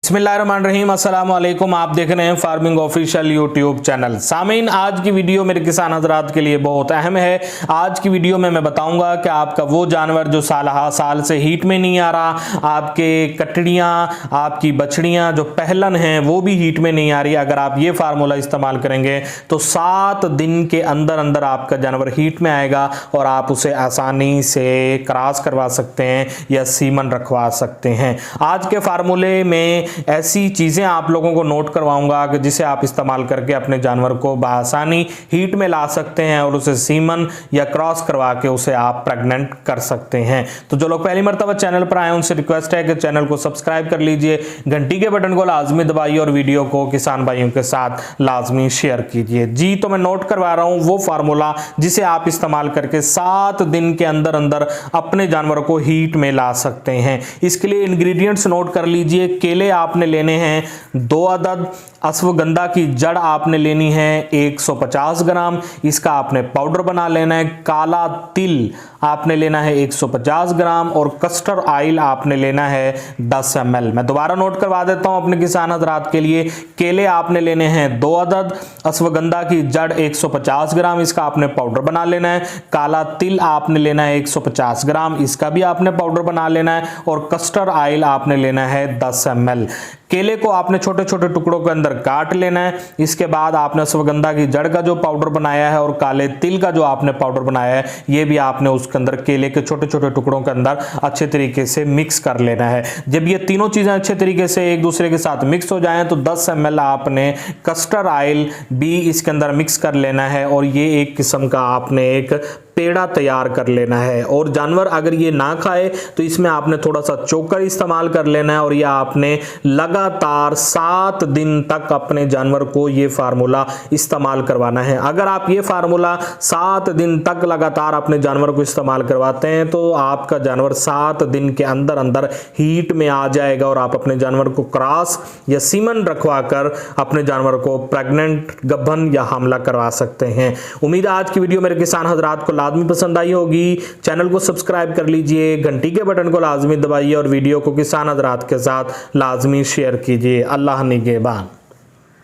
बिस्मिल्लाहिर्रहमानिर्रहीम, अस्सलाम वालेकुम। आप देख रहे हैं फार्मिंग ऑफिशियल यूट्यूब चैनल। सामीन, आज की वीडियो मेरे किसान हजरात के लिए बहुत अहम है। आज की वीडियो में मैं बताऊंगा कि आपका वो जानवर जो साल से हीट में नहीं आ रहा, आपके कटड़ियाँ, आपकी बछड़ियाँ जो पहलन हैं वो भी हीट में नहीं आ रही, अगर आप ये फार्मूला इस्तेमाल करेंगे तो 7 दिन के अंदर अंदर आपका जानवर हीट में आएगा और आप उसे आसानी से क्रॉस करवा सकते हैं या सीमन रखवा सकते हैं। आज के फार्मूले में ऐसी चीजें आप लोगों को नोट करवाऊंगा कि जिसे आप इस्तेमाल करके अपने जानवर को बआसानी हीट में ला सकते हैं और उसे सीमन या क्रॉस करवा के उसे आप प्रेग्नेंट कर सकते हैं। तो जो लोग पहली मर्तबा चैनल पर आए उनसे रिक्वेस्ट है कि चैनल को सब्सक्राइब कर लीजिए, घंटी के बटन को लाजमी दबाइए और वीडियो को किसान भाइयों के साथ लाजमी शेयर कीजिए। जी, तो मैं नोट करवा रहा हूं वो फार्मूला जिसे आप इस्तेमाल करके 7 दिन के अंदर अंदर अपने जानवर को हीट में ला सकते हैं। इसके लिए इंग्रेडिएंट्स नोट कर लीजिए। केले आपने लेने हैं 2 अदद, अश्वगंधा की जड़ आपने लेनी है 150 ग्राम, इसका आपने पाउडर बना लेना है। काला तिल आपने लेना है 150 ग्राम और कस्टर्ड ऑयल आपने लेना है 10 ml। मैं दोबारा नोट करवा देता हूं अपने किसान हजरात के लिए। केले आपने लेने हैं 2 अदद, अश्वगंधा की जड़ 150 ग्राम, इसका आपने पाउडर बना लेना है। काला तिल आपने लेना है 150 ग्राम, इसका भी आपने पाउडर बना लेना है और कस्टर्ड ऑयल आपने लेना है 10 ml। केले को आपने छोटे छोटे टुकड़ों के अंदर काट लेना है। इसके बाद आपने अश्वगंधा की जड़ का जो पाउडर बनाया है और काले तिल का जो आपने पाउडर बनाया है ये भी आपने उसके अंदर केले के छोटे छोटे टुकड़ों के अंदर अच्छे तरीके से मिक्स कर लेना है। जब ये तीनों चीजें अच्छे तरीके से एक दूसरे के साथ मिक्स हो जाएं तो 10 ml आपने कस्टर्ड ऑयल भी इसके अंदर मिक्स कर लेना है और ये एक किस्म का आपने एक पेड़ा तैयार कर लेना है। और जानवर अगर ये ना खाए तो इसमें आपने थोड़ा सा चोकर इस्तेमाल कर लेना है और ये आपने लगातार 7 दिन तक अपने जानवर को ये फार्मूला इस्तेमाल करवाना है। अगर आप ये फार्मूला 7 दिन तक लगातार अपने जानवर को इस्तेमाल करवाते हैं तो आपका जानवर 7 दिन के अंदर अंदर हीट में आ जाएगा और आप अपने जानवर को क्रॉस या सीमन रखवा कर अपने जानवर को प्रेग्नेंट, गब्बन या हमला करवा सकते हैं। उम्मीद है आज की वीडियो मेरे किसान हजरात को लाजमी पसंद आई होगी। चैनल को सब्सक्राइब कर लीजिए, घंटी के बटन को लाजमी दबाइए और वीडियो को किसान हजरात के साथ लाजमी शेयर कीजिए। अल्लाह निगहबान।